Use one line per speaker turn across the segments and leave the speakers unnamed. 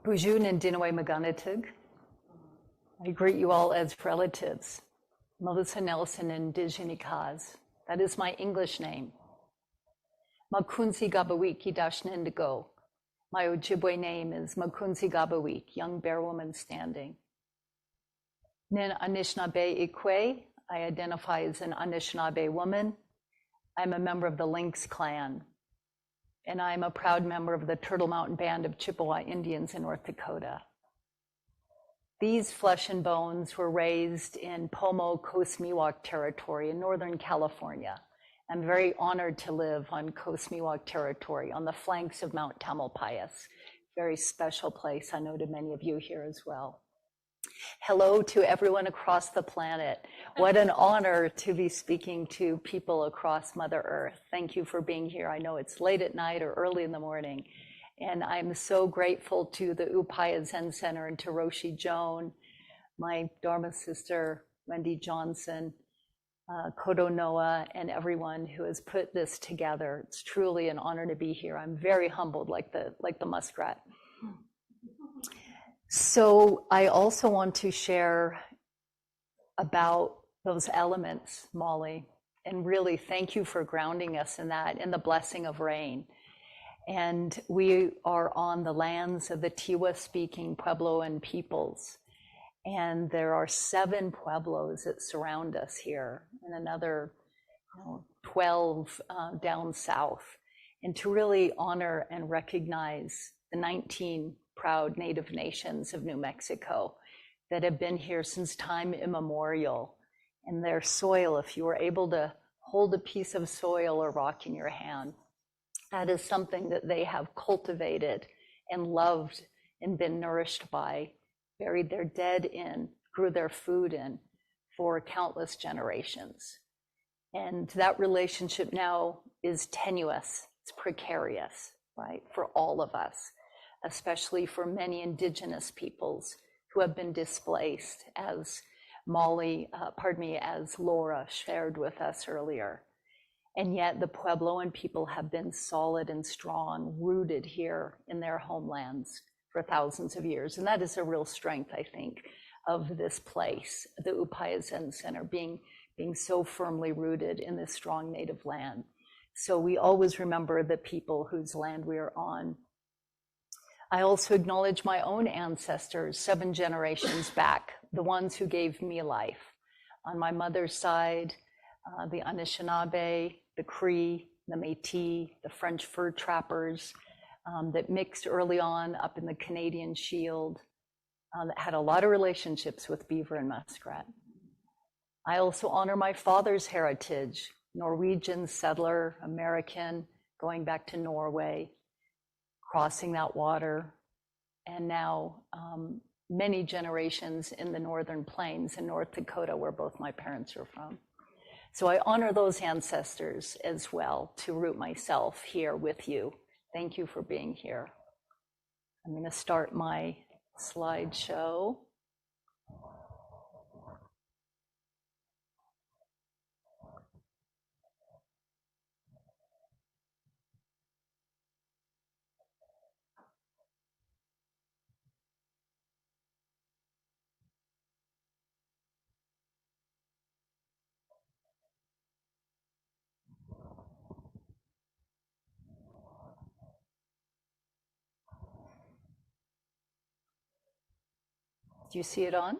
Bujun and Dinaway Maganatug. I greet you all as relatives. Melissa Nelson and Dijinikaz. That is my English name. Makunzi Gabawiki Dashnindigo. My Ojibwe name is Makunzi Gabawik, young bear woman standing. Nin Anishinaabe Ikwe. I identify as an Anishinaabe woman. I'm a member of the Lynx clan, and I'm a proud member of the Turtle Mountain Band of Chippewa Indians in North Dakota. These flesh and bones were raised in Pomo Coast Miwok territory in Northern California. I'm very honored to live on Coast Miwok territory on the flanks of Mount Tamalpais. Very special place, I know to many of you here as well. Hello to everyone across the planet. What an honor to be speaking to people across Mother Earth. Thank you for being here. I know it's late at night or early in the morning. And I'm so grateful to the Upaya Zen Center and to Roshi Joan, my Dharma sister, Wendy Johnson, Kodo Noah, and everyone who has put this together. It's truly an honor to be here. I'm very humbled like the muskrat. So I also want to share about those elements, Molly, and really thank you for grounding us in that, in the blessing of rain. And we are on the lands of the Tiwa-speaking Puebloan peoples. And there are 7 pueblos that surround us here, and another 12 down south. And to really honor and recognize the 19 proud Native nations of New Mexico that have been here since time immemorial. And their soil, if you were able to hold a piece of soil or rock in your hand, that is something that they have cultivated and loved and been nourished by, buried their dead in, grew their food in for countless generations. And that relationship now is tenuous, it's precarious, right, for all of us, especially for many indigenous peoples who have been displaced, as as Laura shared with us earlier. And yet the Puebloan people have been solid and strong, rooted here in their homelands for thousands of years. And that is a real strength, I think, of this place, the Upaya Zen Center, being so firmly rooted in this strong native land. So we always remember the people whose land we are on. I also acknowledge my own ancestors, 7 generations back, the ones who gave me life. On my mother's side, the Anishinaabe, the Cree, the Métis, the French fur trappers that mixed early on up in the Canadian Shield, that had a lot of relationships with beaver and muskrat. I also honor my father's heritage, Norwegian settler, American, going back to Norway, crossing that water, and now many generations in the Northern Plains in North Dakota, where both my parents are from. So I honor those ancestors as well to root myself here with you. Thank you for being here. I'm going to start my slideshow. Do you see it on?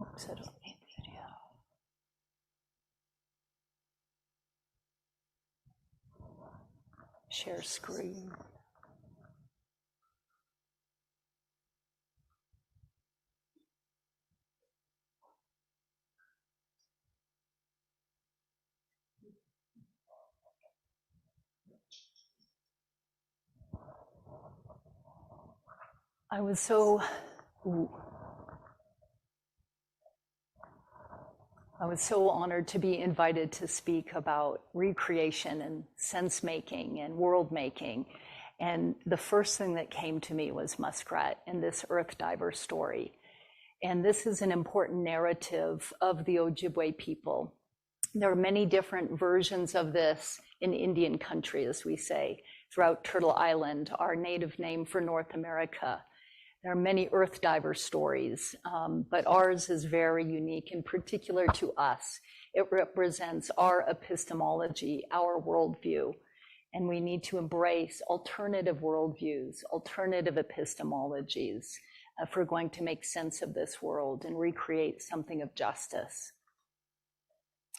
Oops, I don't need video. Share screen. I was so honored to be invited to speak about recreation and sense making and world making. And the first thing that came to me was muskrat and this earth diver story. And this is an important narrative of the Ojibwe people There are many different versions of this in Indian country, as we say, throughout Turtle Island, our native name for North America. There are many earth diver stories, but ours is very unique, in particular to us. It represents our epistemology, our worldview, and we need to embrace alternative worldviews, alternative epistemologies, if we're going to make sense of this world and recreate something of justice.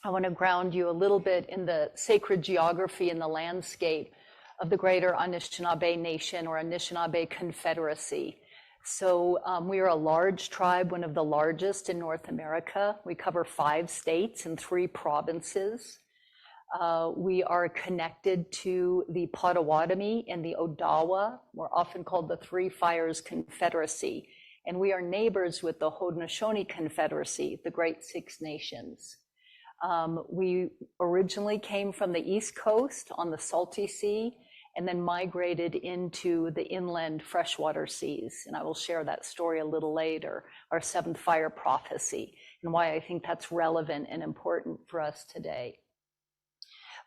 I want to ground you a little bit in the sacred geography and the landscape of the greater Anishinaabe Nation or Anishinaabe Confederacy. So we are a large tribe, one of the largest in North America. We cover 5 states and 3 provinces. We are connected to the Potawatomi and the Odawa. We're often called the Three Fires Confederacy. And we are neighbors with the Haudenosaunee Confederacy, the Great Six Nations. We originally came from the East Coast on the Salty Sea and then migrated into the inland freshwater seas. And I will share that story a little later, our 7th fire prophecy, and why I think that's relevant and important for us today.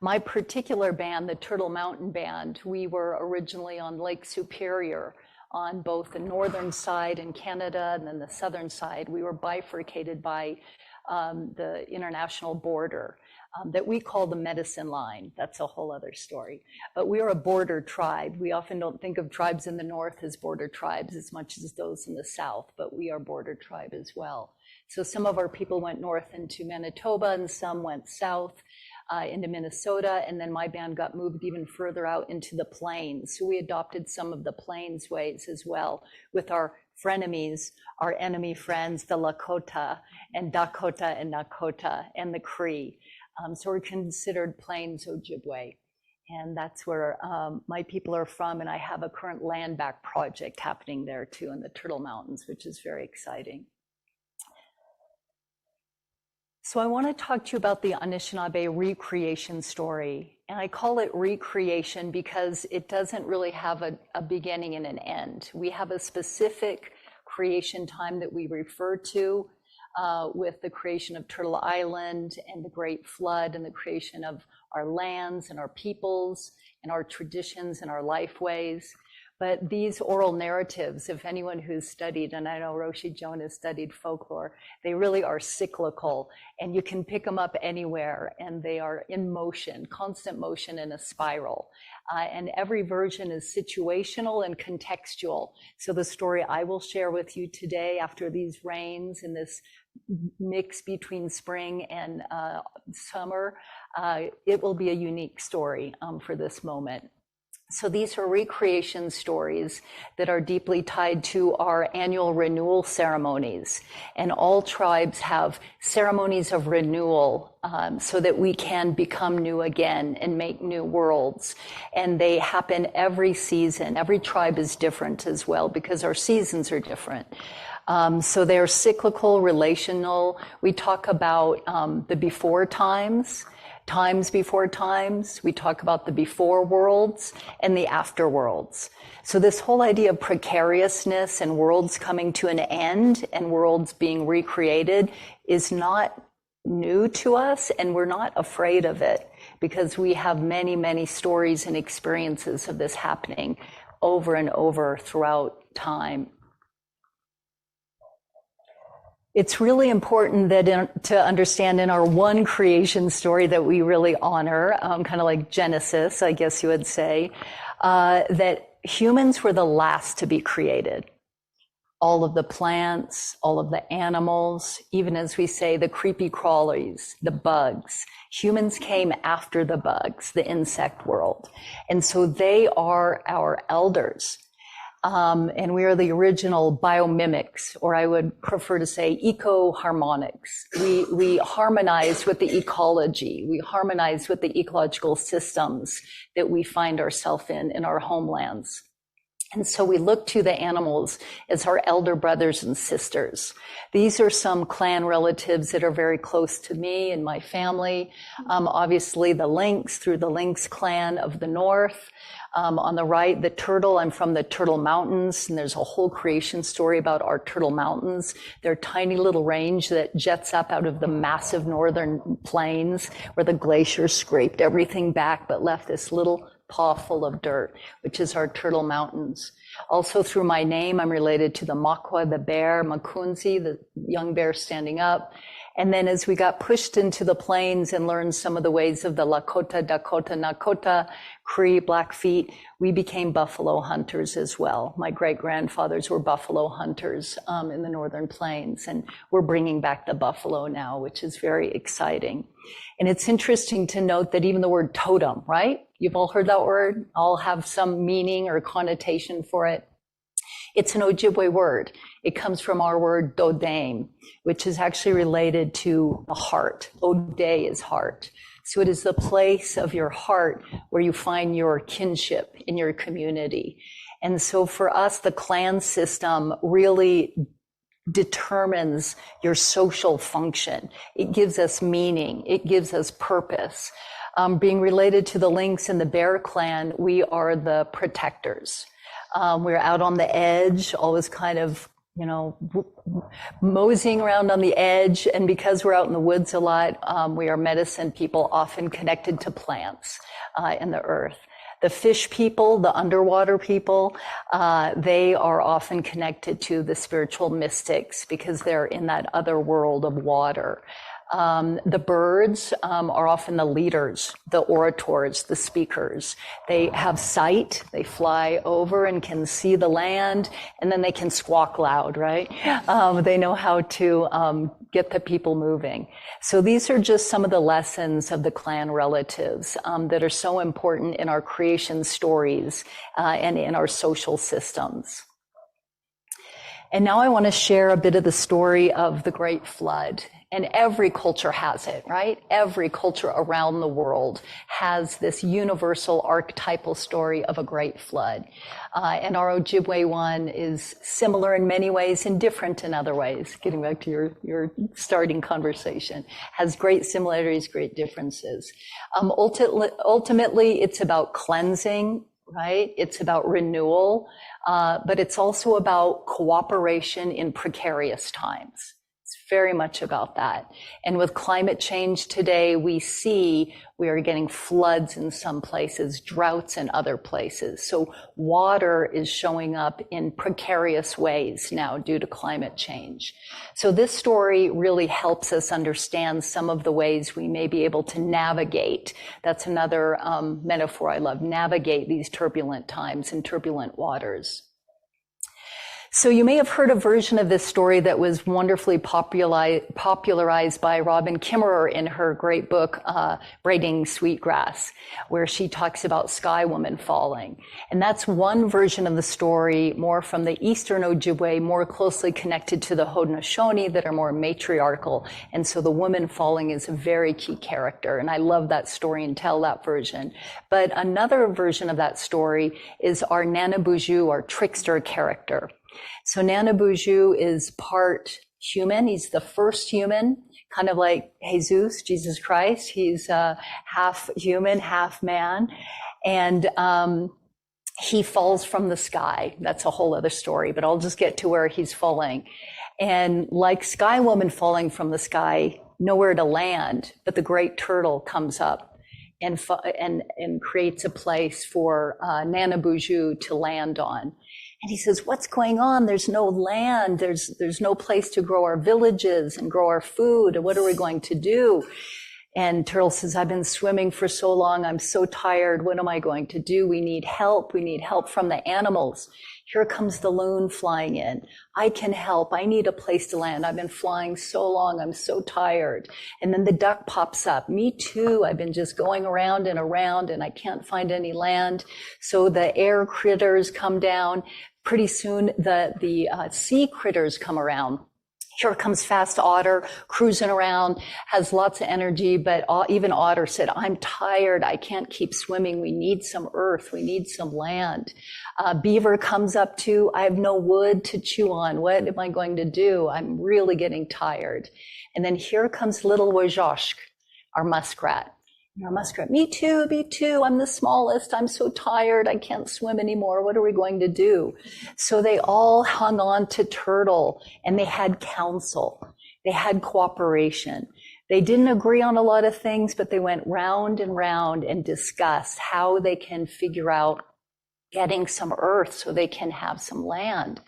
My particular band, the Turtle Mountain Band, we were originally on Lake Superior on both the northern side in Canada and then the southern side. We were bifurcated by the international border that we call the medicine line. That's a whole other story. But we are a border tribe. We often don't think of tribes in the north as border tribes as much as those in the south, but we are border tribe as well. So some of our people went north into Manitoba and some went south into Minnesota, and then my band got moved even further out into the plains. So we adopted some of the plains ways as well with our frenemies, our enemy friends, the Lakota and Dakota and Nakota and the Cree. So we're considered Plains Ojibwe. And that's where my people are from. And I have a current land back project happening there too in the Turtle Mountains, which is very exciting. So I want to talk to you about the Anishinaabe recreation story. And I call it recreation because it doesn't really have a beginning and an end. We have a specific creation time that we refer to with the creation of Turtle Island and the Great Flood and the creation of our lands and our peoples and our traditions and our lifeways. But these oral narratives, if anyone who's studied, and I know Roshi Joan has studied folklore, they really are cyclical, and you can pick them up anywhere, and they are in motion, constant motion in a spiral. And every version is situational and contextual. So the story I will share with you today after these rains and this mix between spring and summer, it will be a unique story for this moment. So these are recreation stories that are deeply tied to our annual renewal ceremonies. And all tribes have ceremonies of renewal so that we can become new again and make new worlds. And they happen every season. Every tribe is different as well because our seasons are different. So they're cyclical, relational. We talk about the before times. Times before times, we talk about the before worlds and the after worlds. So this whole idea of precariousness and worlds coming to an end and worlds being recreated is not new to us, and we're not afraid of it because we have many, many stories and experiences of this happening over and over throughout time. It's really important that to understand in our one creation story that we really honor, kind of like Genesis, I guess you would say, that humans were the last to be created. All of the plants, all of the animals, even as we say, the creepy crawlies, the bugs. Humans came after the bugs, the insect world. And so they are our elders. And we are the original biomimics, or I would prefer to say eco-harmonics. We harmonize with the ecology. We harmonize with the ecological systems that we find ourselves in our homelands. And so we look to the animals as our elder brothers and sisters. These are some clan relatives that are very close to me and my family. Obviously the lynx, through the lynx clan of the north. On the right, the turtle. I'm from the Turtle Mountains, and there's a whole creation story about our Turtle Mountains. They're a tiny little range that jets up out of the massive northern plains where the glaciers scraped everything back but left this little paw full of dirt, which is our Turtle Mountains. Also through my name, I'm related to the Makwa, the bear, Makunzi, the young bear standing up. And then as we got pushed into the plains and learned some of the ways of the Lakota, Dakota, Nakota, Cree, Blackfeet, we became buffalo hunters as well. My great-grandfathers were buffalo hunters in the northern plains, and we're bringing back the buffalo now, which is very exciting. And it's interesting to note that even the word totem, right? You've all heard that word, all have some meaning or connotation for it. It's an Ojibwe word. It comes from our word dodame, which is actually related to the heart. Ode is heart. So it is the place of your heart where you find your kinship in your community. And so for us, the clan system really determines your social function. It gives us meaning. It gives us purpose. Being related to the lynx and the bear clan, we are the protectors. We're out on the edge, always kind of, moseying around on the edge. And because we're out in the woods a lot, we are medicine people, often connected to plants and the earth. The fish people, the underwater people, they are often connected to the spiritual mystics because they're in that other world of water. The birds are often the leaders, the orators, the speakers. They have sight, they fly over and can see the land, and then they can squawk loud, right? They know how to get the people moving. So these are just some of the lessons of the clan relatives that are so important in our creation stories and in our social systems. And now I want to share a bit of the story of the Great Flood. And every culture has it, right? Every culture around the world has this universal archetypal story of a great flood. And our Ojibwe one is similar in many ways and different in other ways. Getting back to your starting conversation, has great similarities, great differences. Ultimately, it's about cleansing, right? It's about renewal, but it's also about cooperation in precarious times. Very much about that. And with climate change today, we see we are getting floods in some places, droughts in other places. So water is showing up in precarious ways now due to climate change. So this story really helps us understand some of the ways we may be able to navigate. That's another metaphor I love, navigate these turbulent times and turbulent waters. So you may have heard a version of this story that was wonderfully popularized by Robin Kimmerer in her great book, Braiding Sweetgrass, where she talks about Sky Woman falling. And that's one version of the story, more from the Eastern Ojibwe, more closely connected to the Haudenosaunee that are more matriarchal. And so the woman falling is a very key character. And I love that story and tell that version. But another version of that story is our Nana Buju, our trickster character. So Nana Buju is part human. He's the first human, kind of like Jesus, Jesus Christ. He's half human, half man. And he falls from the sky. That's a whole other story, but I'll just get to where he's falling. And like Sky Woman falling from the sky, nowhere to land, but the great turtle comes up and creates a place for Nana Buju to land on. And he says, what's going on? There's no land. There's no place to grow our villages and grow our food. What are we going to do? And Turtle says, I've been swimming for so long. I'm so tired. What am I going to do? We need help. We need help from the animals. Here comes the loon flying in. I can help. I need a place to land. I've been flying so long. I'm so tired. And then the duck pops up. Me too. I've been just going around and I can't find any land. So the air critters come down. Pretty soon the sea critters come around. Here comes fast otter, cruising around, has lots of energy, but even otter said, I'm tired, I can't keep swimming, we need some earth, we need some land. Beaver comes up too, I have no wood to chew on, what am I going to do? I'm really getting tired. And then here comes little Wojciech, our muskrat. Our muskrat, me too, I'm the smallest, I'm so tired, I can't swim anymore, what are we going to do? So they all hung on to Turtle, and they had counsel, they had cooperation. They didn't agree on a lot of things, but they went round and round and discussed how they can figure out getting some earth so they can have some land.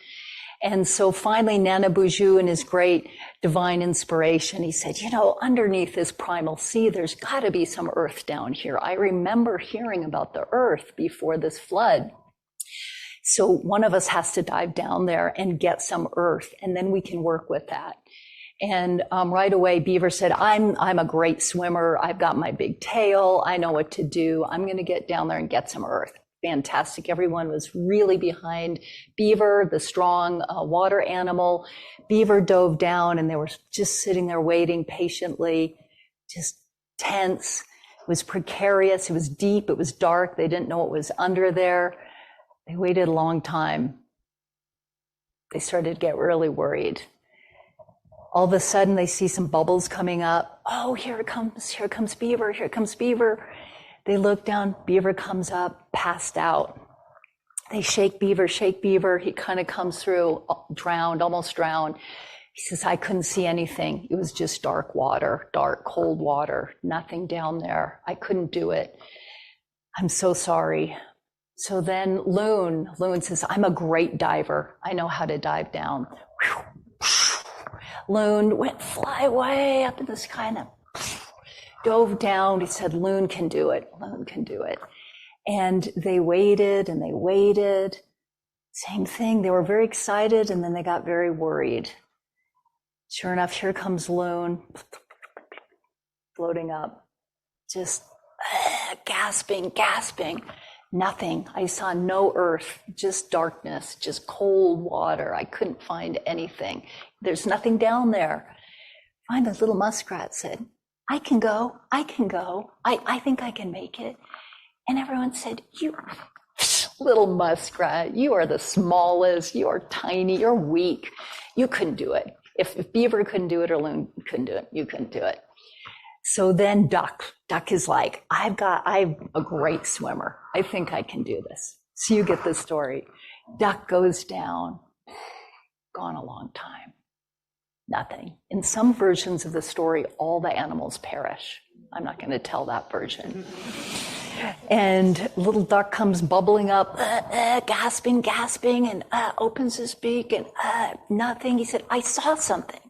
And so finally, Nana Buju, in his great divine inspiration, he said, underneath this primal sea, there's got to be some earth down here. I remember hearing about the earth before this flood. So one of us has to dive down there and get some earth, and then we can work with that. And right away, Beaver said, I'm a great swimmer. I've got my big tail. I know what to do. I'm going to get down there and get some earth. Fantastic. Everyone was really behind Beaver, the strong water animal. Beaver dove down, and they were just sitting there waiting patiently, just tense. It was precarious. It was deep. It was dark. They didn't know what was under there. They waited a long time. They started to get really worried. All of a sudden, they see some bubbles coming up. Oh, here comes Beaver. Here comes Beaver. They look down, Beaver comes up, passed out. They shake Beaver. He kind of comes through, drowned, almost drowned. He says, I couldn't see anything. It was just dark water, dark, cold water, nothing down there. I couldn't do it. I'm so sorry. So then Loon says, I'm a great diver. I know how to dive down. Loon went fly way up in the sky and then dove down. He said, Loon can do it. And they waited and they waited. Same thing. They were very excited, and then they got very worried. Sure enough, here comes Loon floating up, just gasping. Nothing. I saw no earth, just darkness, just cold water. I couldn't find anything. There's nothing down there. Finally, little muskrat said, I can go. I think I can make it. And everyone said, you little muskrat, you are the smallest, you are tiny, you're weak. You couldn't do it. If Beaver couldn't do it or Loon couldn't do it, you couldn't do it. So then Duck is like, I'm a great swimmer. I think I can do this. So you get the story. Duck goes down, gone a long time. Nothing. In some versions of the story, all the animals perish. I'm not going to tell that version. And little Duck comes bubbling up, gasping, and opens his beak, and nothing. He said, I saw something.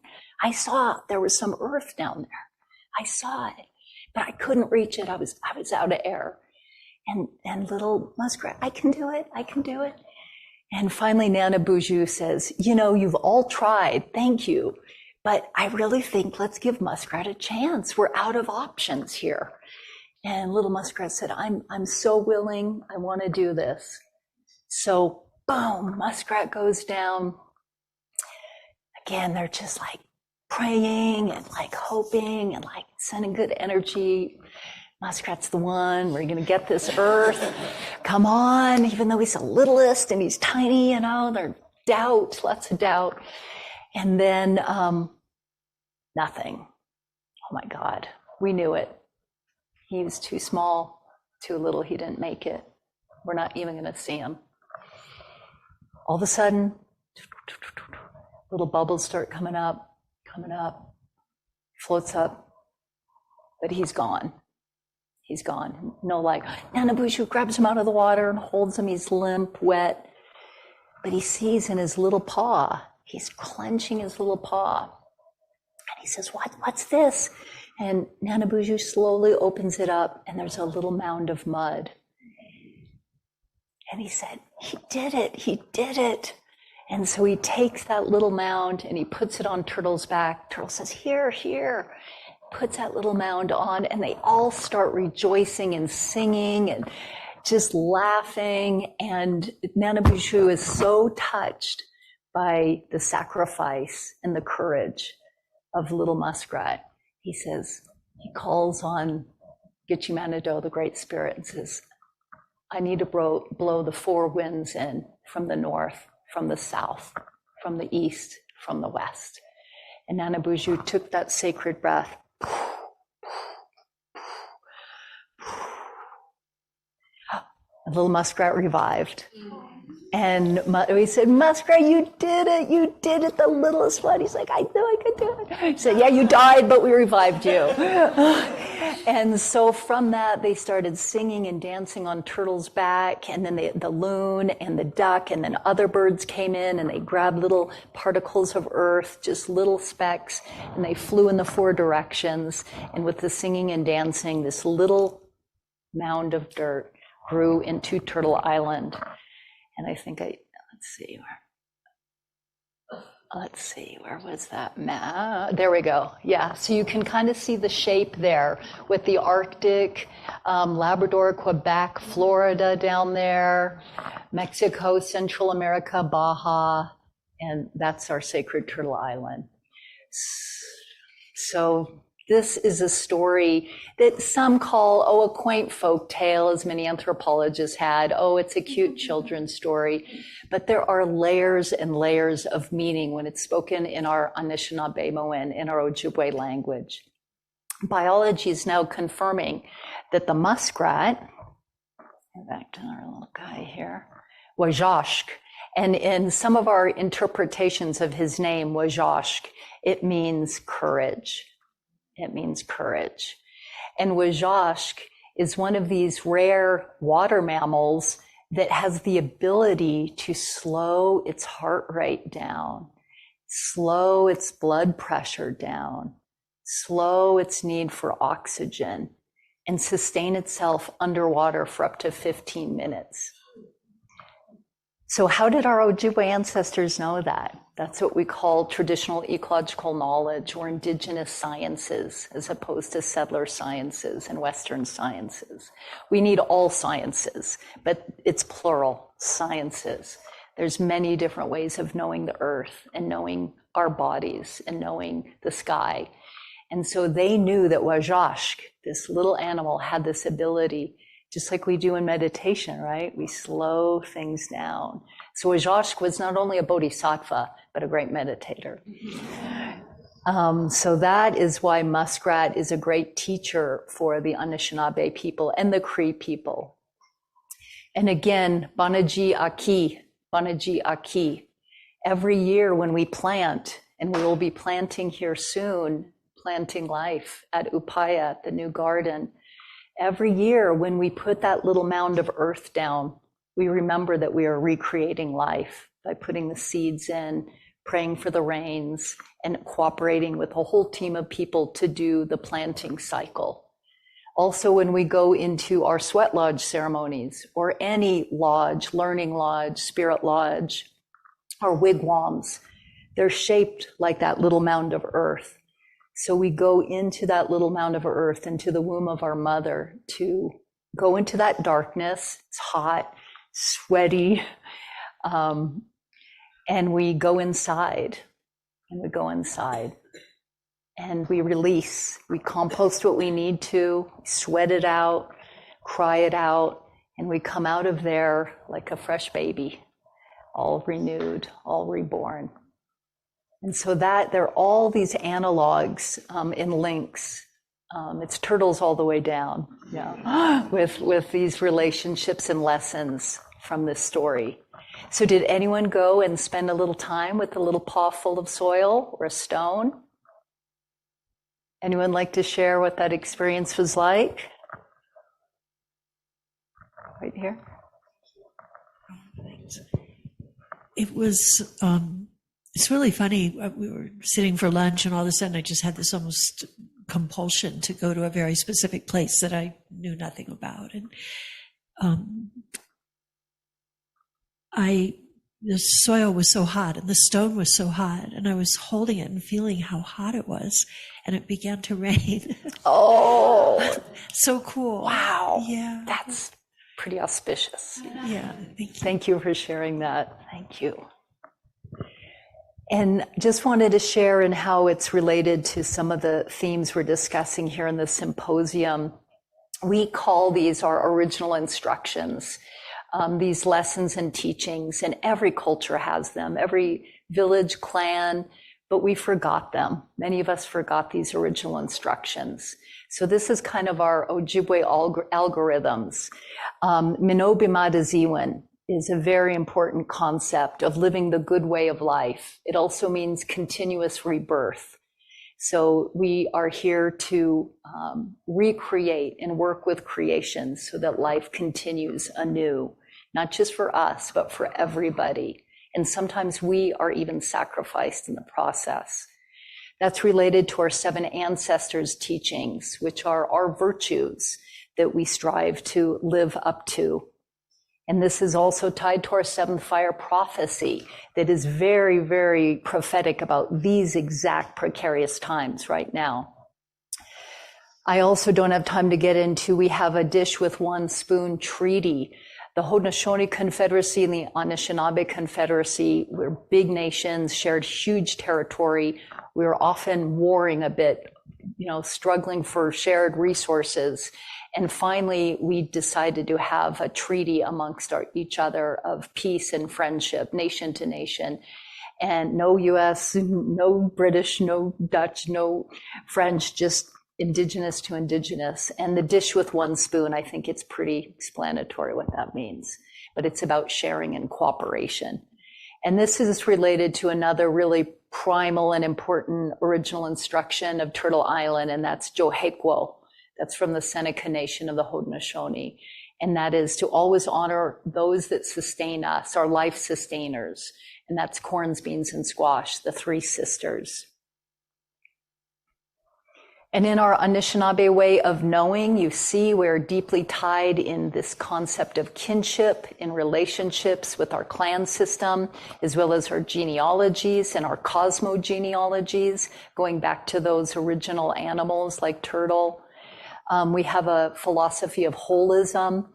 There was some earth down there. I saw it, but I couldn't reach it. I was out of air. And little muskrat, I can do it. And finally, Nana Buju says, you've all tried. Thank you. But I really think let's give Muskrat a chance. We're out of options here. And little Muskrat said, I'm so willing. I want to do this. So boom, Muskrat goes down. Again, they're just like praying and like hoping and like sending good energy. Muskrat's the one. We're going to get this earth. Come on. Even though he's the littlest and he's tiny, there's doubt, lots of doubt. And then nothing. Oh my God, we knew it. He was too small, too little. He didn't make it. We're not even going to see him. All of a sudden, little bubbles start coming up, floats up, but he's gone. No, like, Nana Buju grabs him out of the water and holds him. He's limp, wet, but he sees in his little paw, he's clenching his little paw. And he says, what's this? And Nana Buju slowly opens it up, and there's a little mound of mud. And he said, he did it. And so he takes that little mound and he puts it on Turtle's back. Turtle says, here. Puts that little mound on, and they all start rejoicing and singing and just laughing. And Nana Buju is so touched by the sacrifice and the courage of little muskrat. He says, he calls on Gitchimanado, the Great Spirit, and says, I need to blow the four winds in from the north, from the south, from the east, from the west. And Nana Buju took that sacred breath. And little muskrat revived. And we said, Muskrat, you did it, the littlest one. He's like, I knew I could do it. He said, yeah, you died, but we revived you. And so from that, they started singing and dancing on Turtle's back, and then the loon and the duck, and then other birds came in, and they grabbed little particles of earth, just little specks, and they flew in the four directions. And with the singing and dancing, this little mound of dirt grew into Turtle Island. And I think let's see, where was that map? There we go. Yeah, so you can kind of see the shape there with the Arctic, Labrador, Quebec, Florida down there, Mexico, Central America, Baja, and that's our sacred Turtle Island. So this is a story that some call, a quaint folk tale, as many anthropologists had. It's a cute children's story. But there are layers and layers of meaning when it's spoken in our Anishinaabe-Moan, in our Ojibwe language. Biology is now confirming that the muskrat, go back to our little guy here, Wajashk. And in some of our interpretations of his name, Wajashk, it means courage. It means courage. And Wajashk is one of these rare water mammals that has the ability to slow its heart rate down, slow its blood pressure down, slow its need for oxygen, and sustain itself underwater for up to 15 minutes. So how did our Ojibwe ancestors know that? That's what we call traditional ecological knowledge, or indigenous sciences, as opposed to settler sciences and Western sciences. We need all sciences, but it's plural, sciences. There's many different ways of knowing the earth and knowing our bodies and knowing the sky. And so they knew that Wajashk, this little animal, had this ability, just like we do in meditation, right? We slow things down. So Wajashk was not only a bodhisattva, but a great meditator. So that is why muskrat is a great teacher for the Anishinaabe people and the Cree people. And again, Banaji Aki. Every year when we plant, and we will be planting here soon, planting life at Upaya, the new garden. Every year when we put that little mound of earth down, we remember that we are recreating life by putting the seeds in, praying for the rains, and cooperating with a whole team of people to do the planting cycle. Also, when we go into our sweat lodge ceremonies, or any lodge, learning lodge, spirit lodge, or wigwams, they're shaped like that little mound of earth. So we go into that little mound of earth, into the womb of our mother, to go into that darkness. It's hot, sweaty, and we go inside, and we release. We compost what we need to, sweat it out, cry it out, and we come out of there like a fresh baby, all renewed, all reborn. And so that there are all these analogs in links. It's turtles all the way down, yeah, with these relationships and lessons from this story. So did anyone go and spend a little time with a little paw full of soil or a stone? Anyone like to share what that experience was like? Right here.
It was, it's really funny. We were sitting for lunch, and all of a sudden I just had this almost compulsion to go to a very specific place that I knew nothing about. And the soil was so hot and the stone was so hot, and I was holding it and feeling how hot it was, and it began to rain.
Oh,
so cool.
Wow.
Yeah.
That's pretty auspicious.
Yeah.
Thank you for sharing that. Thank you. And just wanted to share in how it's related to some of the themes we're discussing here in the symposium. We call these our original instructions, these lessons and teachings, and every culture has them, every village, clan, but we forgot them. Many of us forgot these original instructions. So this is kind of our Ojibwe algorithms. Minobimadaziwan is a very important concept of living the good way of life. It also means continuous rebirth. So we are here to recreate and work with creation so that life continues anew, not just for us, but for everybody. And sometimes we are even sacrificed in the process. That's related to our 7 ancestors' teachings, which are our virtues that we strive to live up to. And this is also tied to our 7th fire prophecy that is very, very prophetic about these exact precarious times right now. I also don't have time to get into, we have a dish with one spoon treaty. The Haudenosaunee Confederacy and the Anishinaabe Confederacy, we're big nations, shared huge territory. We were often warring a bit, struggling for shared resources. And finally, we decided to have a treaty amongst each other of peace and friendship, nation to nation. And no US, no British, no Dutch, no French, just indigenous to indigenous. And the dish with one spoon, I think it's pretty explanatory what that means. But it's about sharing and cooperation. And this is related to another really primal and important original instruction of Turtle Island, and that's Johekwo. That's from the Seneca Nation of the Haudenosaunee. And that is to always honor those that sustain us, our life sustainers. And that's corns, beans, and squash, the 3 sisters. And in our Anishinaabe way of knowing, you see we're deeply tied in this concept of kinship, in relationships with our clan system, as well as our genealogies and our cosmogenealogies, going back to those original animals like turtle. We have a philosophy of holism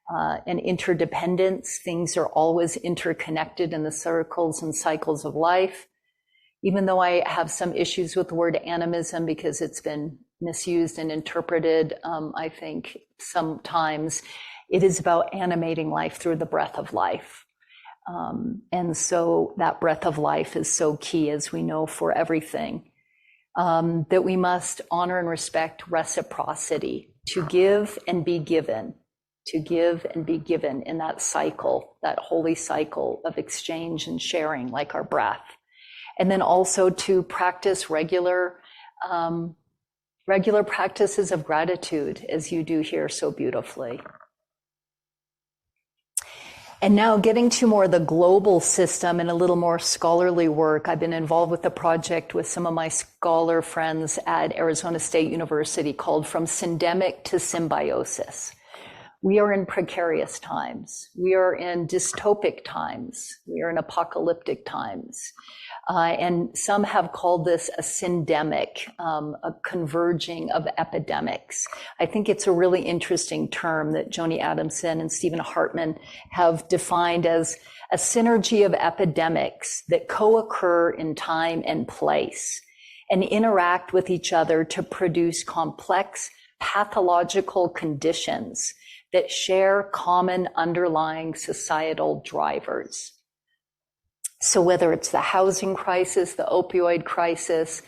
and interdependence. Things are always interconnected in the circles and cycles of life. Even though I have some issues with the word animism because it's been misused and interpreted, I think sometimes it is about animating life through the breath of life. And so that breath of life is so key, as we know, for everything. That we must honor and respect reciprocity, to give and be given, to give and be given in that cycle, that holy cycle of exchange and sharing, like our breath. And then also to practice regular practices of gratitude, as you do here so beautifully. And now getting to more the global system and a little more scholarly work. I've been involved with the project with some of my scholar friends at Arizona State University called From Syndemic to Symbiosis. We are in precarious times. We are in dystopic times. We are in apocalyptic times. And some have called this a syndemic, a converging of epidemics. I think it's a really interesting term that Joni Adamson and Stephen Hartman have defined as a synergy of epidemics that co-occur in time and place and interact with each other to produce complex pathological conditions that share common underlying societal drivers. So whether it's the housing crisis, the opioid crisis,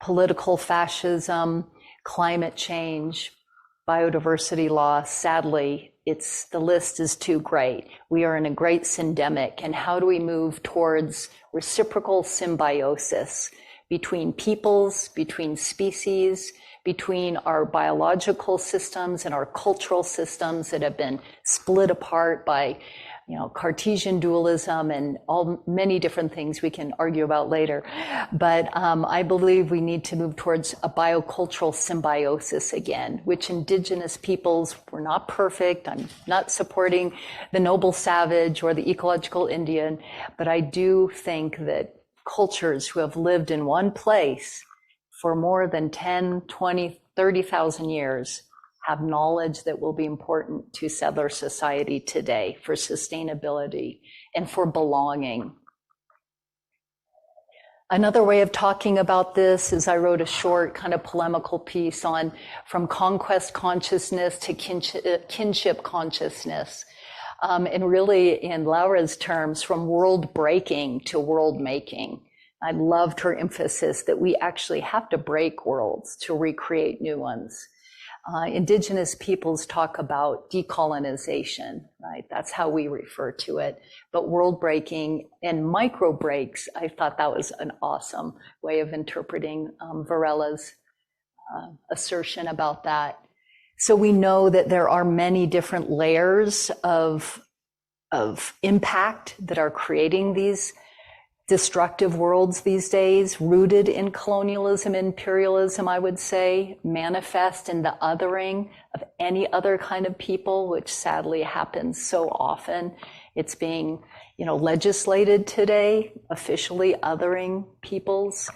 political fascism, climate change, biodiversity loss, sadly, the list is too great. We are in a great syndemic. And how do we move towards reciprocal symbiosis between peoples, between species, between our biological systems and our cultural systems that have been split apart by Cartesian dualism and many different things we can argue about later. But I believe we need to move towards a biocultural symbiosis again, which indigenous peoples were not perfect. I'm not supporting the noble savage or the ecological Indian, but I do think that cultures who have lived in one place for more than 10, 20, 30,000 years have knowledge that will be important to settler society today for sustainability and for belonging. Another way of talking about this is I wrote a short kind of polemical piece on from conquest consciousness to kinship consciousness. And really, in Laura's terms, from world breaking to world making. I loved her emphasis that we actually have to break worlds to recreate new ones. Indigenous peoples talk about decolonization, right? That's how we refer to it. But world breaking and micro breaks, I thought that was an awesome way of interpreting Varela's assertion about that. So we know that there are many different layers of impact that are creating these destructive worlds these days, rooted in colonialism, imperialism, I would say, manifest in the othering of any other kind of people, which sadly happens so often. It's being, legislated today, officially othering peoples.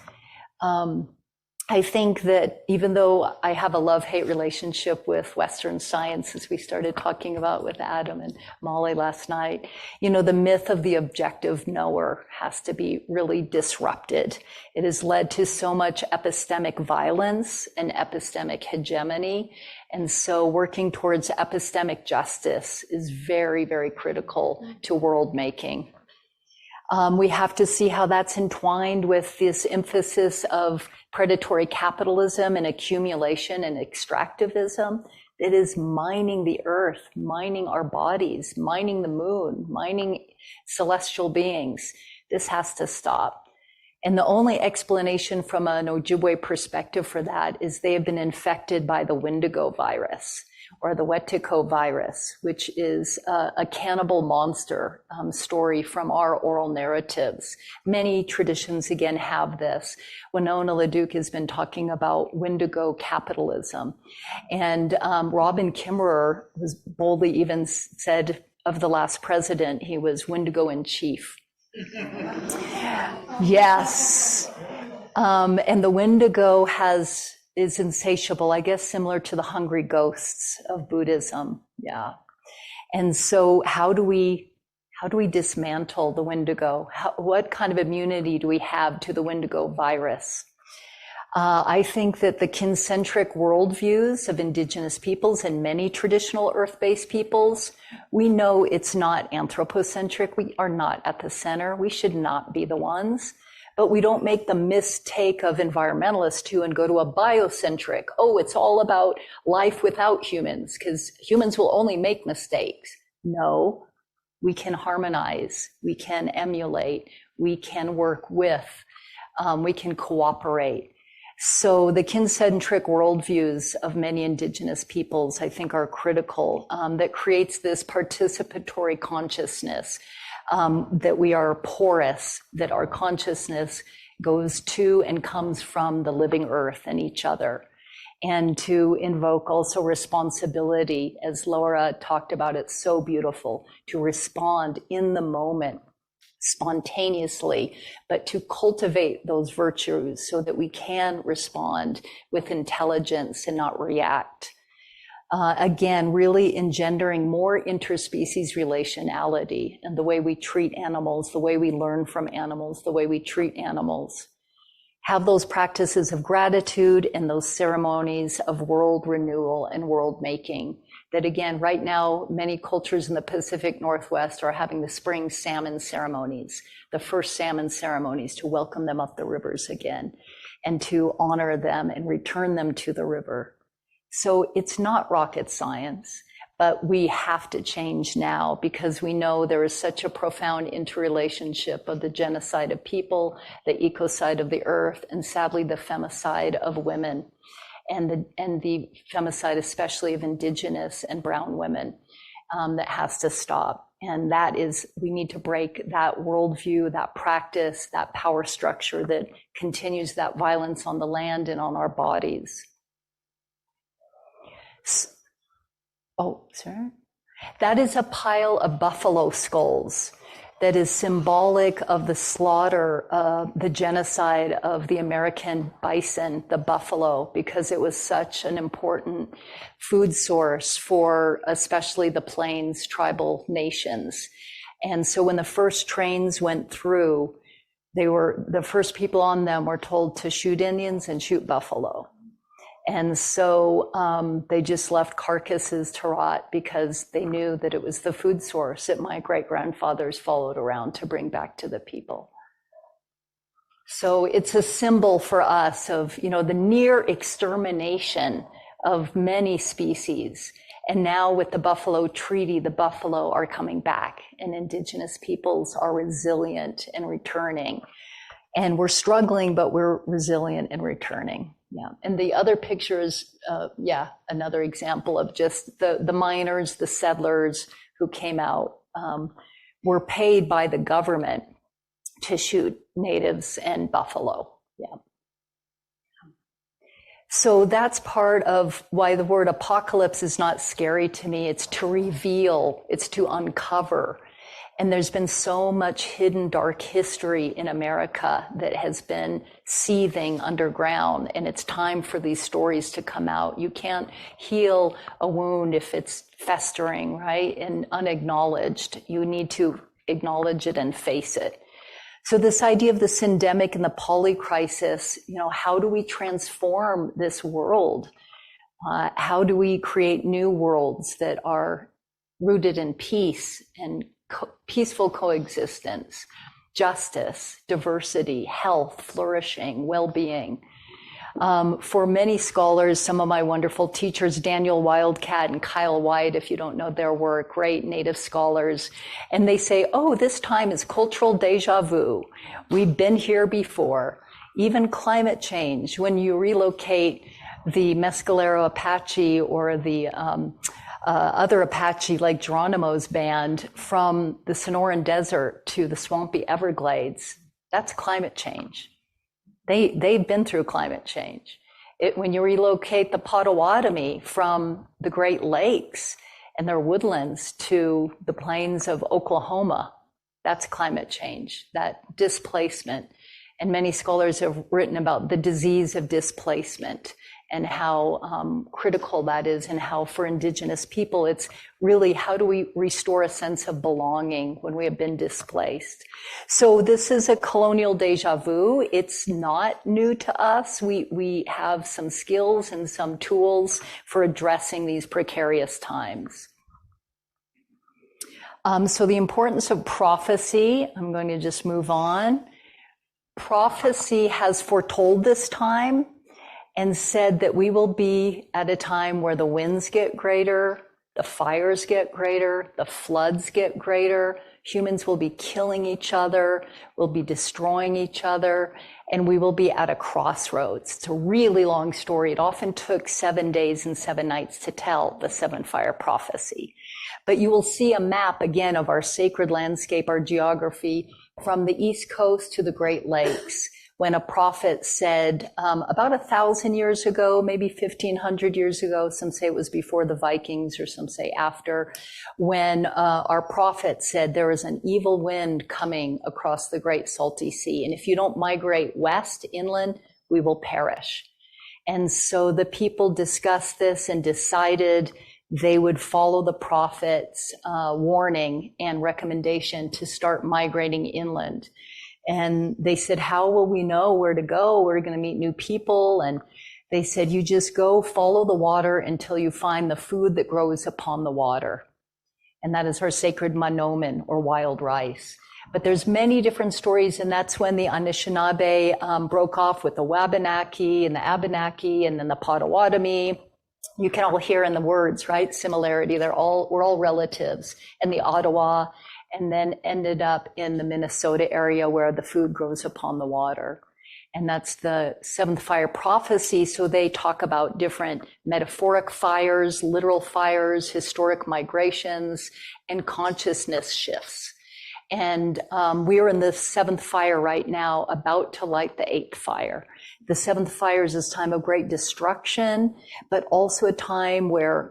I think that even though I have a love-hate relationship with Western science, as we started talking about with Adam and Molly last night, the myth of the objective knower has to be really disrupted. It has led to so much epistemic violence and epistemic hegemony. And so working towards epistemic justice is very, very critical to world making. We have to see how that's entwined with this emphasis of predatory capitalism and accumulation and extractivism that is mining the earth, mining our bodies, mining the moon, mining celestial beings. This has to stop. And the only explanation from an Ojibwe perspective for that is they have been infected by the Wendigo virus, or the Wetiko virus, which is a cannibal monster story from our oral narratives. Many traditions, again, have this. Winona LaDuke has been talking about Wendigo capitalism. And Robin Kimmerer was boldly even said of the last president, he was Wendigo in chief. Yes. And the Wendigo is insatiable, I guess, similar to the hungry ghosts of Buddhism. Yeah. And so how do we dismantle the Wendigo? What kind of immunity do we have to the Wendigo virus? I think that the kincentric worldviews of indigenous peoples and many traditional earth-based peoples, we know it's not anthropocentric. We are not at the center. We should not be the ones. But we don't make the mistake of environmentalists too and go to a biocentric. Oh, it's all about life without humans because humans will only make mistakes. No, we can harmonize, we can emulate, we can work with, we can cooperate. So the kincentric worldviews of many indigenous peoples, I think, are critical, that creates this participatory consciousness. That we are porous, that our consciousness goes to and comes from the living earth and each other. And to invoke also responsibility, as Laura talked about, it's so beautiful, to respond in the moment, spontaneously, but to cultivate those virtues so that we can respond with intelligence and not react. Again, really engendering more interspecies relationality and the way we treat animals, the way we learn from animals, the way we treat animals. Have those practices of gratitude and those ceremonies of world renewal and world making. That again, right now, many cultures in the Pacific Northwest are having the spring salmon ceremonies, the first salmon ceremonies to welcome them up the rivers again and to honor them and return them to the river. So it's not rocket science, but we have to change now because we know there is such a profound interrelationship of the genocide of people, the ecocide of the earth, and sadly the femicide of women, and the femicide especially of indigenous and brown women, that has to stop. And that is, we need to break that worldview, that practice, that power structure that continues that violence on the land and on our bodies. Oh, sorry. That is a pile of buffalo skulls that is symbolic of the slaughter, the genocide of the American bison, the buffalo, because it was such an important food source for especially the Plains tribal nations. And so when the first trains went through, The first people on them were told to shoot Indians and shoot buffalo. And so they just left carcasses to rot because they knew that it was the food source that my great-grandfathers followed around to bring back to the people. So it's a symbol for us of, the near extermination of many species. And now with the Buffalo Treaty, the buffalo are coming back, and indigenous peoples are resilient and returning. And we're struggling, but we're resilient and returning. Yeah. And the other picture is, another example of just the miners, the settlers who came out, were paid by the government to shoot natives and buffalo. Yeah. So that's part of why the word apocalypse is not scary to me. It's to reveal, it's to uncover. And there's been so much hidden dark history in America that has been seething underground, and it's time for these stories to come out. You can't heal a wound if it's festering, right, and unacknowledged. You need to acknowledge it and face it. So this idea of the syndemic and the polycrisis, how do we transform this world? How do we create new worlds that are rooted in peace and peaceful coexistence, justice, diversity, health, flourishing, well-being? For many scholars, some of my wonderful teachers, Daniel Wildcat and Kyle White, if you don't know their work, great Native scholars, and they say, this time is cultural deja vu. We've been here before. Even climate change, when you relocate the Mescalero Apache or the other Apache like Geronimo's band from the Sonoran Desert to the swampy Everglades, that's climate change. They've been through climate change. When you relocate the Potawatomi from the Great Lakes and their woodlands to the plains of Oklahoma, that's climate change, that displacement. And many scholars have written about the disease of displacement and how critical that is, and how for indigenous people, it's really how do we restore a sense of belonging when we have been displaced. So this is a colonial deja vu. It's not new to us. We have some skills and some tools for addressing these precarious times. So the importance of prophecy, I'm going to just move on. Prophecy has foretold this time and said that we will be at a time where the winds get greater, the fires get greater, the floods get greater, humans will be killing each other, will be destroying each other, and we will be at a crossroads. It's a really long story. It often took 7 days and 7 nights to tell the seven fire prophecy. But you will see a map again of our sacred landscape, our geography, from the East Coast to the Great Lakes. When a prophet said about 1,000 years ago, maybe 1,500 years ago, some say it was before the Vikings or some say after, when our prophet said there is an evil wind coming across the Great Salty Sea. And if you don't migrate west, inland, we will perish. And so the people discussed this and decided they would follow the prophet's warning and recommendation to start migrating inland. And they said, how will we know where to go? We're going to meet new people. And they said, you just go follow the water until you find the food that grows upon the water. And that is our sacred manomen, or wild rice. But there's many different stories, and that's when the Anishinaabe broke off with the Wabanaki and the Abenaki and then the Potawatomi. You can all hear in the words, right? Similarity. We're all relatives. And the Ottawa, and then ended up in the Minnesota area where the food grows upon the water. And that's the seventh fire prophecy. So they talk about different metaphoric fires, literal fires, historic migrations, and consciousness shifts. And we're in the seventh fire right now, about to light the eighth fire. The seventh fire is this time of great destruction, but also a time where,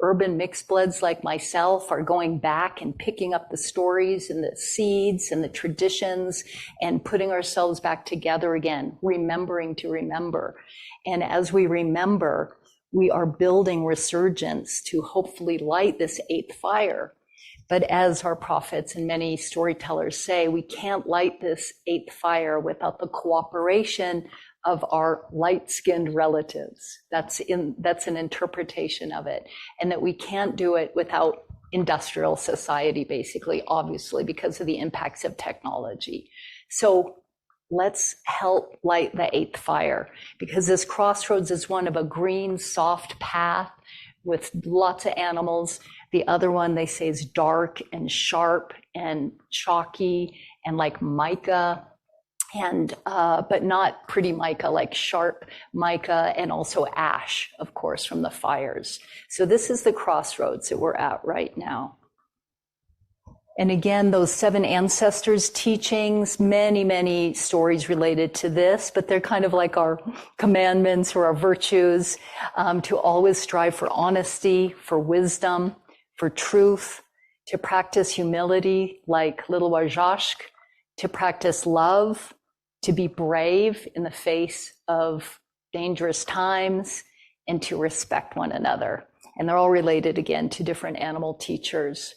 urban mixed bloods like myself are going back and picking up the stories and the seeds and the traditions and putting ourselves back together again, remembering to remember. And as we remember, we are building resurgence to hopefully light this eighth fire. But as our prophets and many storytellers say, we can't light this eighth fire without the cooperation of our light-skinned relatives. That's an interpretation of it. And that we can't do it without industrial society, basically, obviously, because of the impacts of technology. So let's help light the eighth fire, because this crossroads is one of a green, soft path with lots of animals. The other one, they say, is dark and sharp and chalky and like mica, and but not pretty mica, like sharp mica, and also ash, of course, from the fires. So this is the crossroads that we're at right now. And again, those 7 ancestors' teachings, many, many stories related to this, but they're kind of like our commandments or our virtues, to always strive for honesty, for wisdom, for truth, to practice humility like little Wajashk, to practice love, to be brave in the face of dangerous times, and to respect one another. And they're all related, again, to different animal teachers.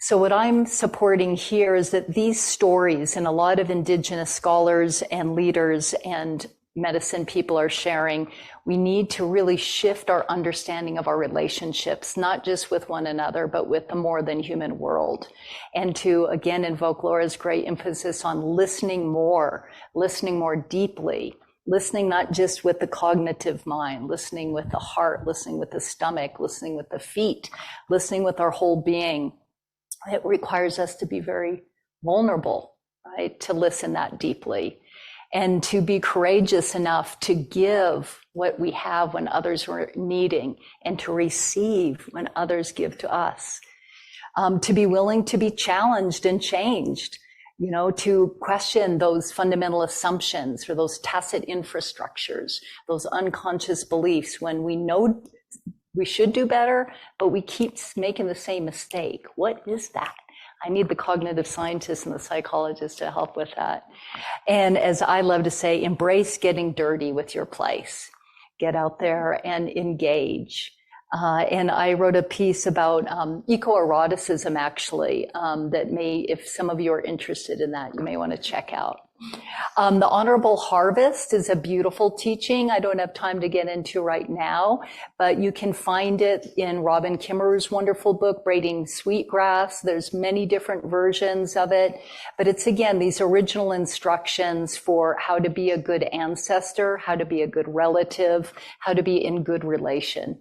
So what I'm supporting here is that these stories, and a lot of indigenous scholars and leaders and medicine people are sharing, we need to really shift our understanding of our relationships, not just with one another, but with the more than human world. And to, again, invoke Laura's great emphasis on listening more deeply, listening not just with the cognitive mind, listening with the heart, listening with the stomach, listening with the feet, listening with our whole being. It requires us to be very vulnerable, right? To listen that deeply, and to be courageous enough to give what we have when others are needing, and to receive when others give to us. To be willing to be challenged and changed, to question those fundamental assumptions or those tacit infrastructures, those unconscious beliefs when we know we should do better, but we keep making the same mistake. What is that? I need the cognitive scientists and the psychologists to help with that. And as I love to say, embrace getting dirty with your place. Get out there and engage. And I wrote a piece about ecoeroticism, actually, that if some of you are interested in that, you may want to check out. The Honorable Harvest is a beautiful teaching. I don't have time to get into right now, but you can find it in Robin Kimmerer's wonderful book, Braiding Sweetgrass. There's many different versions of it, but it's, again, these original instructions for how to be a good ancestor, how to be a good relative, how to be in good relation.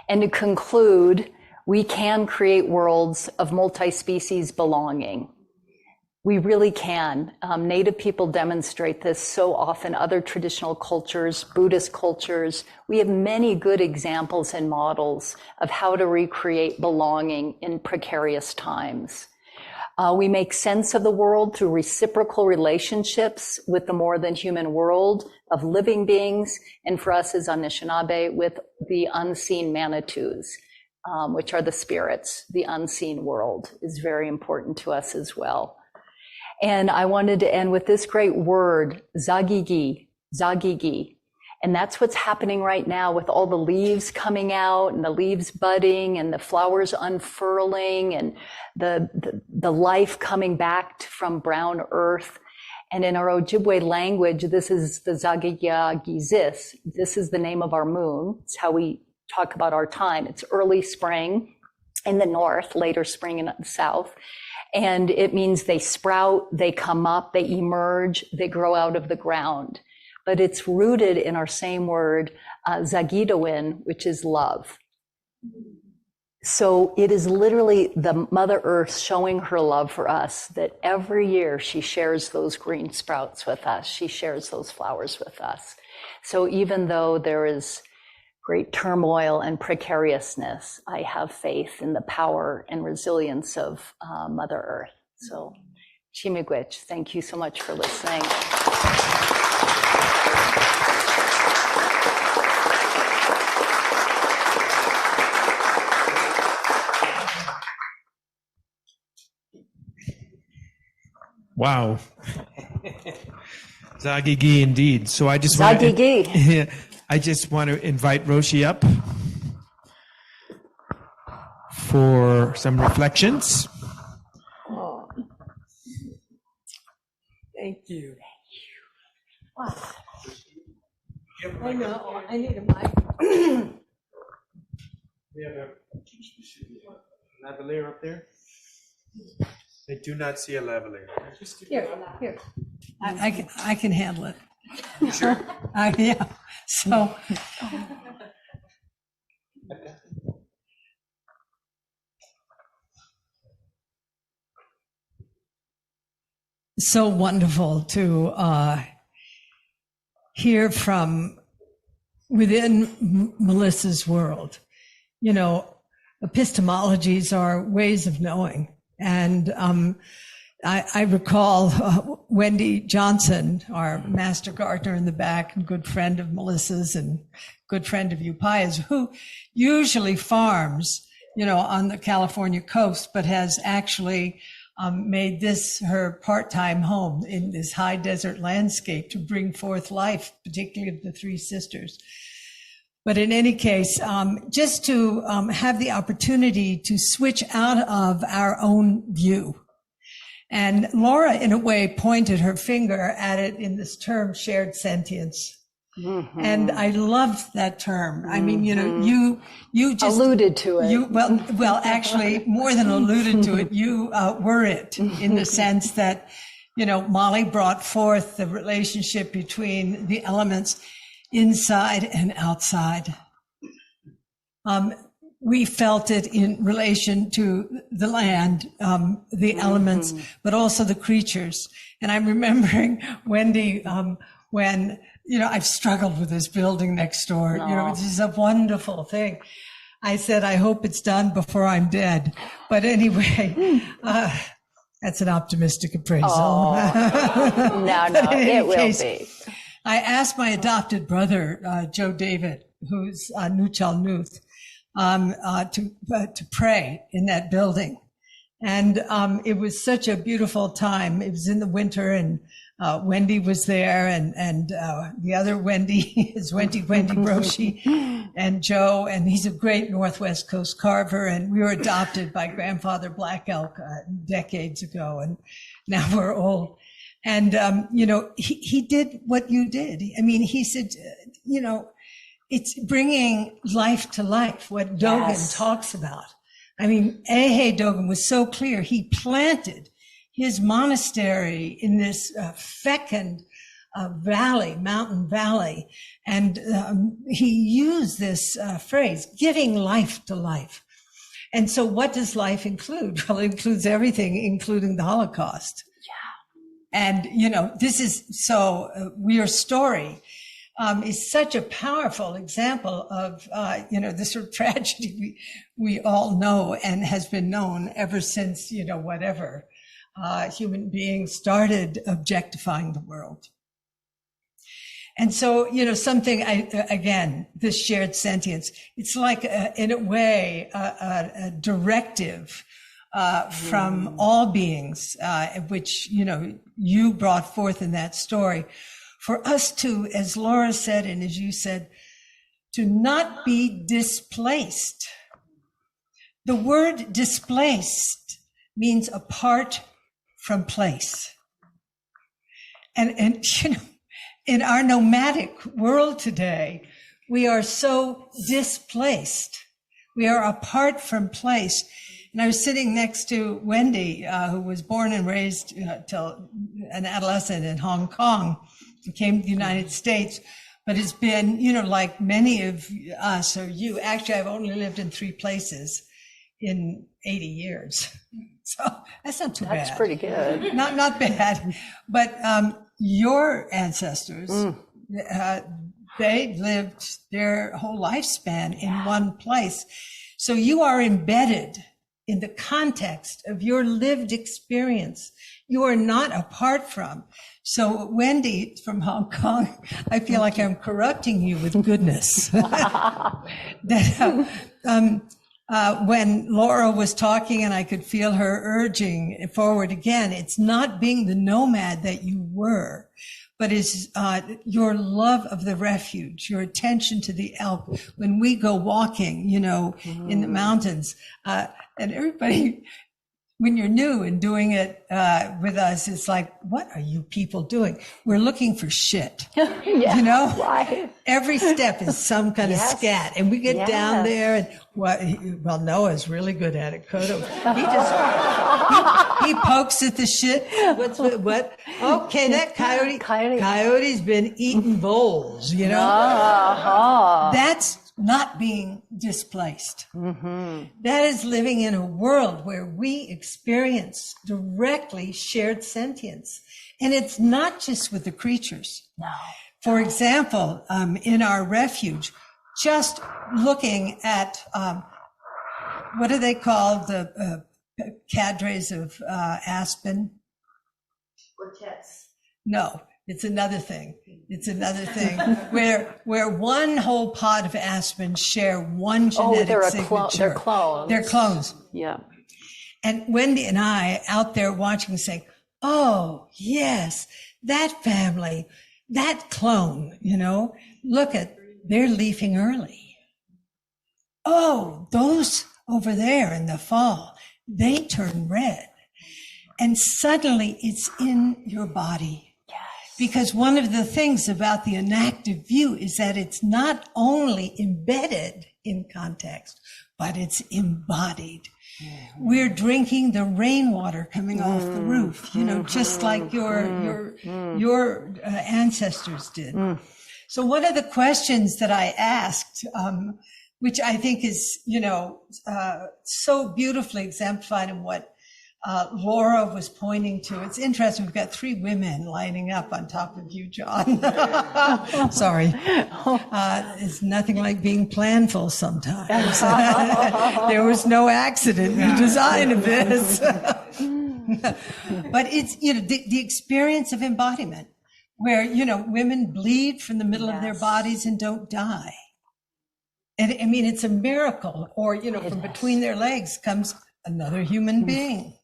And to conclude, we can create worlds of multi-species belonging. We really can. Native people demonstrate this so often, other traditional cultures, Buddhist cultures. We have many good examples and models of how to recreate belonging in precarious times. We make sense of the world through reciprocal relationships with the more than human world of living beings, and for us as Anishinaabe, with the unseen Manitous, which are the spirits. The unseen world is very important to us as well. And I wanted to end with this great word, zagigi, zagigi. And that's what's happening right now with all the leaves coming out and the leaves budding and the flowers unfurling and the life coming back from brown earth. And in our Ojibwe language, this is the Zagigia Gizis. This is the name of our moon. It's how we talk about our time. It's early spring in the north, later spring in the south. And it means they sprout, they come up, they emerge, they grow out of the ground. But it's rooted in our same word, Zagidawin, which is love. So it is literally the Mother Earth showing her love for us, that every year she shares those green sprouts with us. She shares those flowers with us. So even though there is great turmoil and precariousness, I have faith in the power and resilience of Mother Earth. So, Chimigwech, thank you so much for listening.
Wow. Zagigi indeed. So I just
Zagigi.
I just want to invite Roshi up for some reflections.
Oh. Thank you. Wow. I know. I need a mic.
We have a lavalier up there. I do not see a lavalier.
Here. I can handle it. Sure. Yeah. So. So wonderful to hear from within Melissa's world. You know, epistemologies are ways of knowing. And I recall Wendy Johnson, our master gardener in the back and good friend of Melissa's and good friend of Upaya's, who usually farms, you know, on the California coast, but has actually made this her part-time home in this high desert landscape to bring forth life, particularly of the three sisters. But in any case, just to have the opportunity to switch out of our own view. And Laura, in a way, pointed her finger at it in this term, shared sentience. Mm-hmm. And I loved that term. I mean, you know, you just
alluded to it.
Well, actually, more than alluded to it, you were it in the sense that, you know, Molly brought forth the relationship between the elements inside and outside. We felt it in relation to the land, the elements, but also the creatures. And I'm remembering, Wendy, when, you know, I've struggled with this building next door. You know, this is a wonderful thing. I said, I hope it's done before I'm dead. But anyway, that's an optimistic appraisal.
Oh, no, it will be.
I asked my adopted brother, Joe David, who's Nuchal Nuth, to pray in that building. And it was such a beautiful time. It was in the winter, and Wendy was there, and the other Wendy is Wendy Broshi, and Joe, and he's a great Northwest Coast carver, and we were adopted by Grandfather Black Elk decades ago, and now we're old. And, you know, he did what you did. I mean, he said, you know, it's bringing life to life, what Dogen talks about. I mean, Ehe Dogen was so clear. He planted his monastery in this fecund mountain valley. And he used this phrase, giving life to life. And so what does life include? Well, it includes everything, including the Holocaust. And, you know, this is so, your story is such a powerful example of, you know, the sort of tragedy we all know and has been known ever since, you know, whatever, human beings started objectifying the world. And so, you know, something, again, this shared sentience, it's like, in a way, a directive from all beings, which, you know, you brought forth in that story, for us to, as Laura said, and as you said, to not be displaced. The word displaced means apart from place. And you know, in our nomadic world today, we are so displaced. We are apart from place. And I was sitting next to Wendy, who was born and raised till an adolescent in Hong Kong, and came to the United States, but has been, you know, like many of us or you. Actually, I've only lived in 3 places in 80 years. So that's not too bad.
That's pretty good.
Not bad. But your ancestors, they lived their whole lifespan in one place. So you are embedded in the context of your lived experience. You are not apart from. So Wendy from Hong Kong, I feel like I'm corrupting you with goodness. When Laura was talking and I could feel her urging forward again, it's not being the nomad that you were, but is your love of the refuge, your attention to the elk. When we go walking, in the mountains, and everybody, when you're new and doing it with us, it's like, what are you people doing? We're looking for shit.
Yeah, right.
Every step is some kind of scat. And we get down there and Noah's really good at it. Kodo, he pokes at the shit. What? Okay, that coyote's been eating bowls, That's not being displaced. That is living in a world where we experience directly shared sentience. And it's not just with the creatures.
No.
For example, in our refuge, just looking at, what do they call the cadres of aspen? Quartets. No. It's another thing. where one whole pod of aspen share one genetic signature.
They're clones.
They're clones.
Yeah.
And Wendy and I out there watching saying, oh, yes, that family, that clone, they're leafing early. Oh, those over there in the fall, they turn red. And suddenly it's in your body. Because one of the things about the inactive view is that it's not only embedded in context, but it's embodied. We're drinking the rainwater coming off the roof, just like your ancestors did. So one of the questions that I asked, which I think is, so beautifully exemplified in what Laura was pointing to. It's interesting. We've got 3 women lining up on top of you, John. Sorry. It's nothing like being planful sometimes. There was no accident in the design of this. But it's, the experience of embodiment where, women bleed from the middle of their bodies and don't die. And I mean, it's a miracle. Or, from between their legs comes another human being.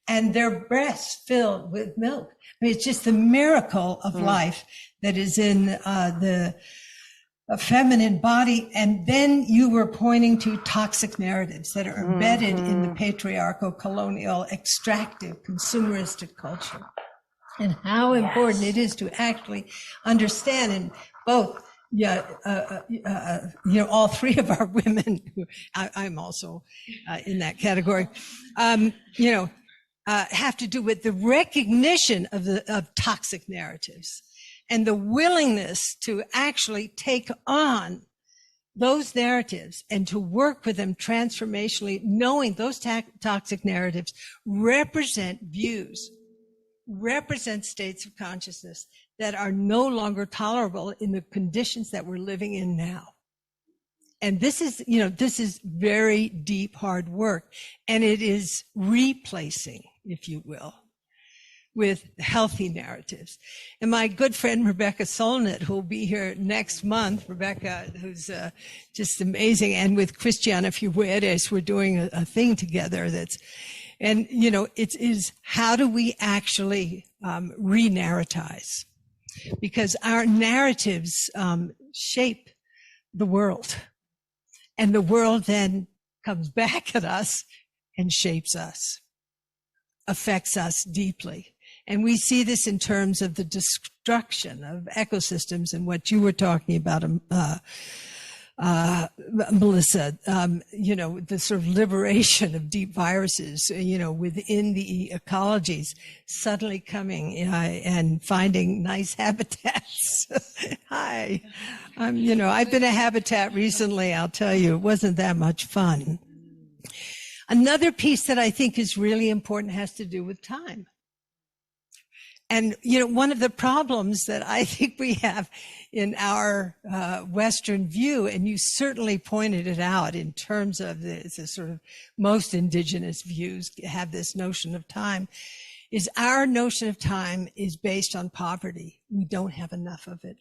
And their breasts filled with milk. I mean, it's just the miracle of life that is in the feminine body. And then you were pointing to toxic narratives that are embedded in the patriarchal, colonial, extractive, consumeristic culture. And how important it is to actually understand in both all 3 of our women, I'm also in that category, have to do with the recognition of toxic narratives and the willingness to actually take on those narratives and to work with them transformationally, knowing those toxic narratives represent views, represent states of consciousness that are no longer tolerable in the conditions that we're living in now. And this is very deep, hard work. And it is replacing, if you will, with healthy narratives. And my good friend, Rebecca Solnit, who will be here next month, Rebecca, who's just amazing. And with Christiana Figueres, we're doing a thing together it is how do we actually re-narratize? Because our narratives shape the world. And the world then comes back at us and shapes us, affects us deeply. And we see this in terms of the destruction of ecosystems and what you were talking about, Melissa, the sort of liberation of deep viruses, within the ecologies, suddenly coming and finding nice habitats. Hi. I've been a habitat recently. I'll tell you, it wasn't that much fun. Another piece that I think is really important has to do with time. And, one of the problems that I think we have in our Western view, and you certainly pointed it out in terms of the sort of most indigenous views have this notion of time, is our notion of time is based on poverty. We don't have enough of it.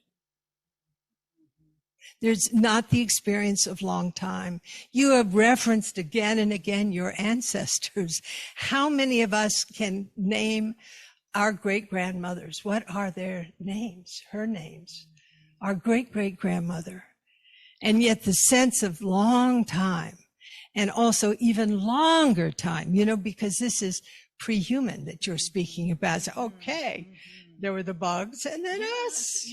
There's not the experience of long time. You have referenced again and again your ancestors. How many of us can name our great-grandmothers, what are their names, her names? Our great-great-grandmother. And yet the sense of long time, and also even longer time, because this is pre-human that you're speaking about. So, okay, there were the bugs and then us,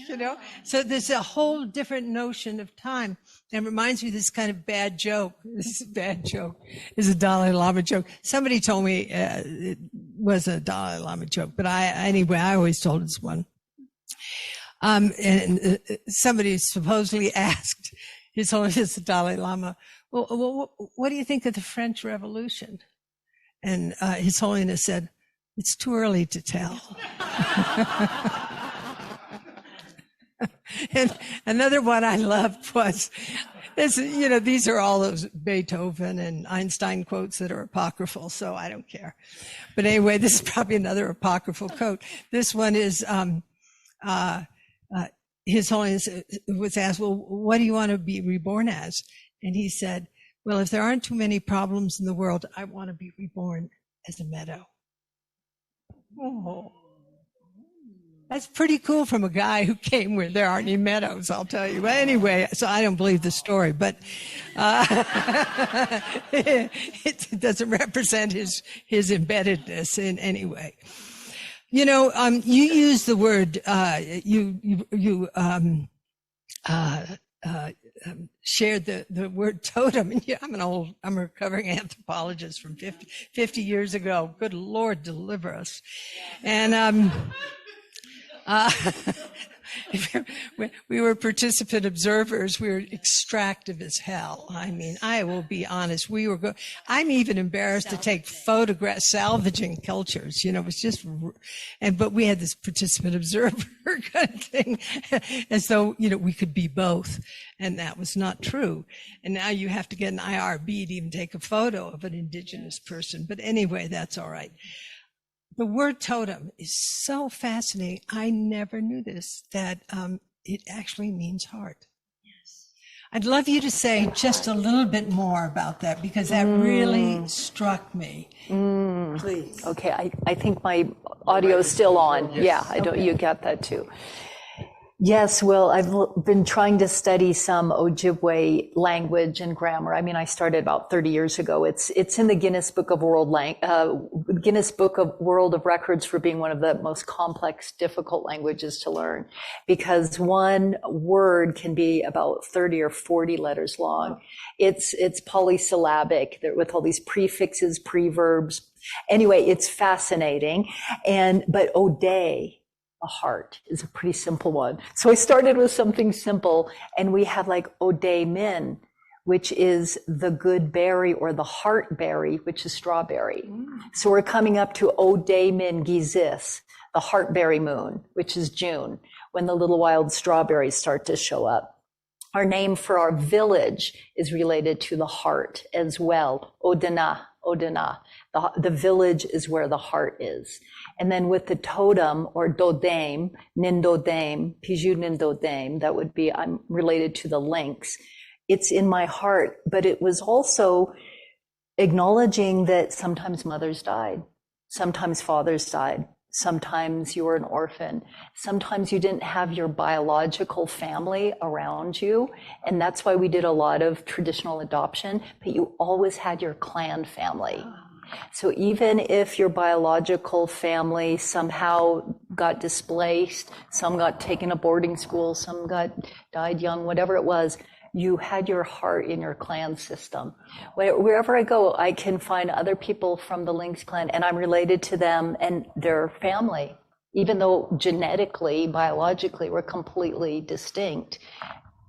So there's a whole different notion of time. And it reminds me of this kind of bad joke. This is a bad joke. It's a Dalai Lama joke. Somebody told me it was a Dalai Lama joke, but I always told this one. And somebody supposedly asked His Holiness the Dalai Lama, well, what do you think of the French Revolution? And His Holiness said, it's too early to tell. And another one I loved was, these are all those Beethoven and Einstein quotes that are apocryphal, so I don't care. But anyway, this is probably another apocryphal quote. This one is, His Holiness was asked, well, what do you want to be reborn as? And he said, well, if there aren't too many problems in the world, I want to be reborn as a meadow. Oh, that's pretty cool from a guy who came where there aren't any meadows, I'll tell you. But anyway, so I don't believe the story, but it doesn't represent his embeddedness in any way. You use the word, shared the word totem. And I'm a recovering anthropologist from 50 years ago. Good Lord, deliver us. And, we were participant observers. We were extractive as hell. I mean, I will be honest. I'm even embarrassed to take photographs, salvaging cultures. It was just, but we had this participant observer kind of thing, as though, we could be both. And that was not true. And now you have to get an IRB to even take a photo of an indigenous person. But anyway, that's all right. The word totem is so fascinating. I never knew this, that it actually means heart. Yes. I'd love you to say just a little bit more about that, because that really struck me. Please.
Okay, I think my audio is still on.
Yes.
Yeah, you get that too. Yes, well, I've been trying to study some Ojibwe language and grammar. I mean, I started about 30 years ago. It's in the Guinness Book of World of Records for being one of the most complex, difficult languages to learn, because one word can be about 30 or 40 letters long. It's polysyllabic with all these prefixes, preverbs. Anyway, it's fascinating. But Ode, a heart, is a pretty simple one. So I started with something simple, and we have like Ode Min, which is the good berry, or the heart berry, which is strawberry. So we're coming up to Ode Min Gizis, the heartberry moon, which is June, when the little wild strawberries start to show up. Our name for our village is related to the heart as well. Odana. The village is where the heart is. And then with the totem, or dodame, nindodame, piju nindodame, that would be, I'm related to the lynx. It's in my heart, but it was also acknowledging that sometimes mothers died, sometimes fathers died, sometimes you were an orphan, sometimes you didn't have your biological family around you, and that's why we did a lot of traditional adoption, but you always had your clan family. So even if your biological family somehow got displaced, some got taken to boarding school, some died young, whatever it was, you had your heart in your clan system. Wherever I go, I can find other people from the Lynx clan, and I'm related to them and their family. Even though genetically, biologically, we're completely distinct,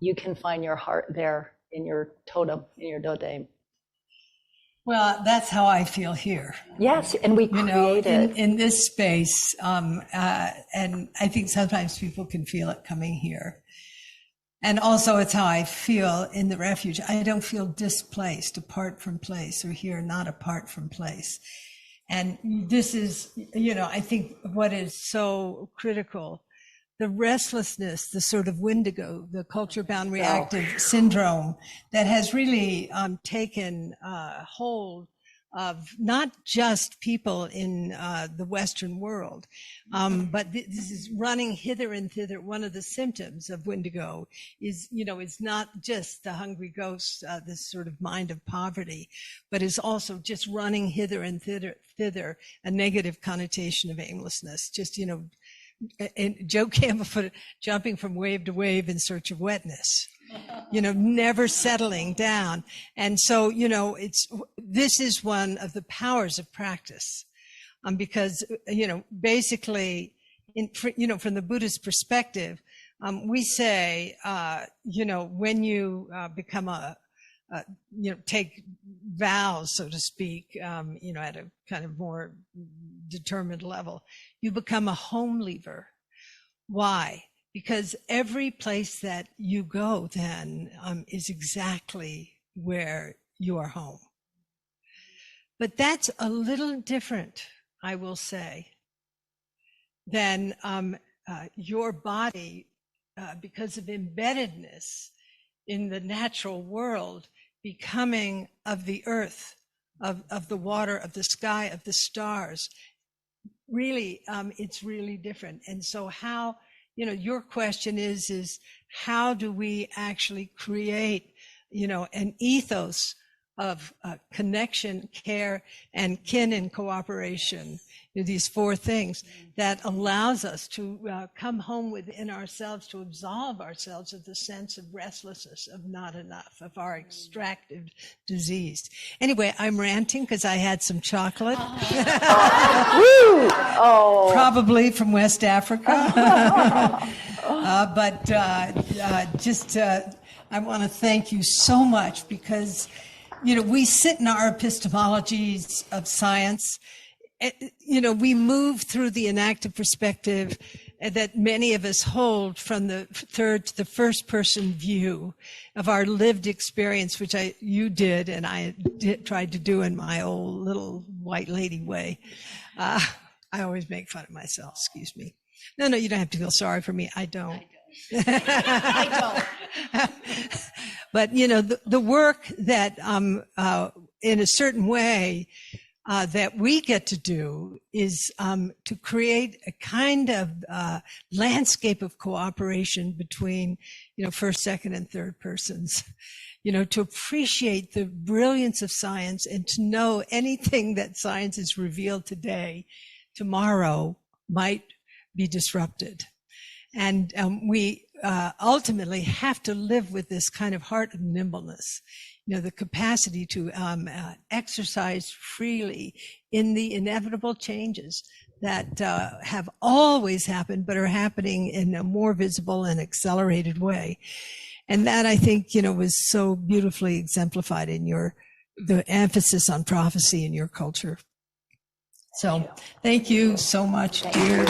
you can find your heart there in your totem, in your dodame.
Well, that's how I feel here.
Yes, and we create it.
In this space, and I think sometimes people can feel it coming here. And also it's how I feel in the refuge. I don't feel displaced, apart from place, or here, not apart from place. And this is, I think what is so critical, the restlessness, the sort of Wendigo, the culture-bound reactive syndrome that has really taken hold of not just people in the Western world, but this is running hither and thither. One of the symptoms of Wendigo is, is not just the hungry ghost, this sort of mind of poverty, but is also just running hither and thither, a negative connotation of aimlessness. Just, and Joe Campbell put it, jumping from wave to wave in search of wetness. Never settling down. And so, this is one of the powers of practice. Because, basically, from the Buddhist perspective, we say, when you become take vows, so to speak, at a kind of more determined level, you become a home leaver. Why? Because every place that you go then is exactly where you are home. But that's a little different, I will say, than your body, because of embeddedness in the natural world, becoming of the earth, of the water, of the sky, of the stars. Really, it's really different. And so how, your question is how do we actually create, an ethos of connection, care, and kin and cooperation, these four things that allows us to come home within ourselves, to absolve ourselves of the sense of restlessness, of not enough, of our extractive disease. Anyway, I'm ranting because I had some chocolate. Probably from West Africa. I want to thank you so much because, we sit in our epistemologies of science. We move through the enactive perspective that many of us hold from the third to the first person view of our lived experience, which you did and I tried to do in my old little white lady way. I always make fun of myself, excuse me. No, you don't have to feel sorry for me. I don't. I don't. But, the work that, in a certain way, that we get to do is to create a kind of landscape of cooperation between, first, second, and third persons. To appreciate the brilliance of science and to know anything that science has revealed today, tomorrow might be disrupted. And we ultimately have to live with this kind of heart of nimbleness, the capacity to exercise freely in the inevitable changes that have always happened, but are happening in a more visible and accelerated way. And that, I think, was so beautifully exemplified in the emphasis on prophecy in your culture. So thank you so much, dear.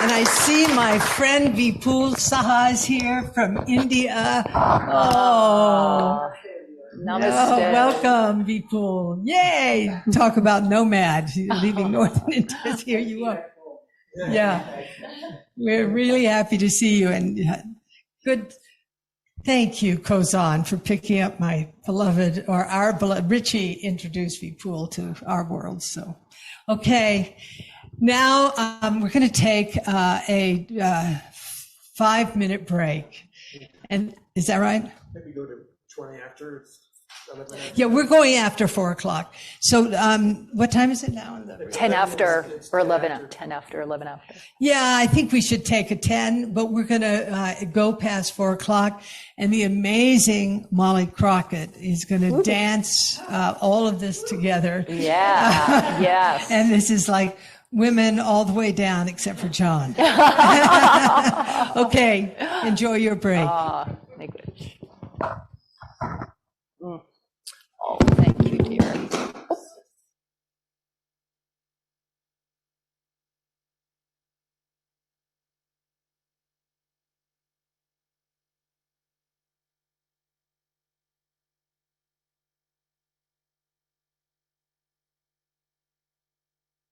And I see my friend Vipul Saha is here from India. Oh,
namaste.
Welcome, Vipul. Yay! Talk about nomad, leaving Northern India. Here you are. Yeah, we're really happy to see you. And good. Thank you, Kozan, for picking up my beloved, or our beloved. Richie introduced Vipul to our world. So, okay. Now we're going to take a 5-minute break. And is that right?
Maybe go to 20 after 11 after.
Yeah, we're going after 4 o'clock. So what time is it now?
10 after or 11, 10 after, 11 after.
Yeah, I think we should take a 10, but we're going to go past 4 o'clock. And the amazing Molly Crockett is going to dance all of this together.
Yeah, yes.
And this is like women all the way down except for John. Okay, enjoy your break.
Language.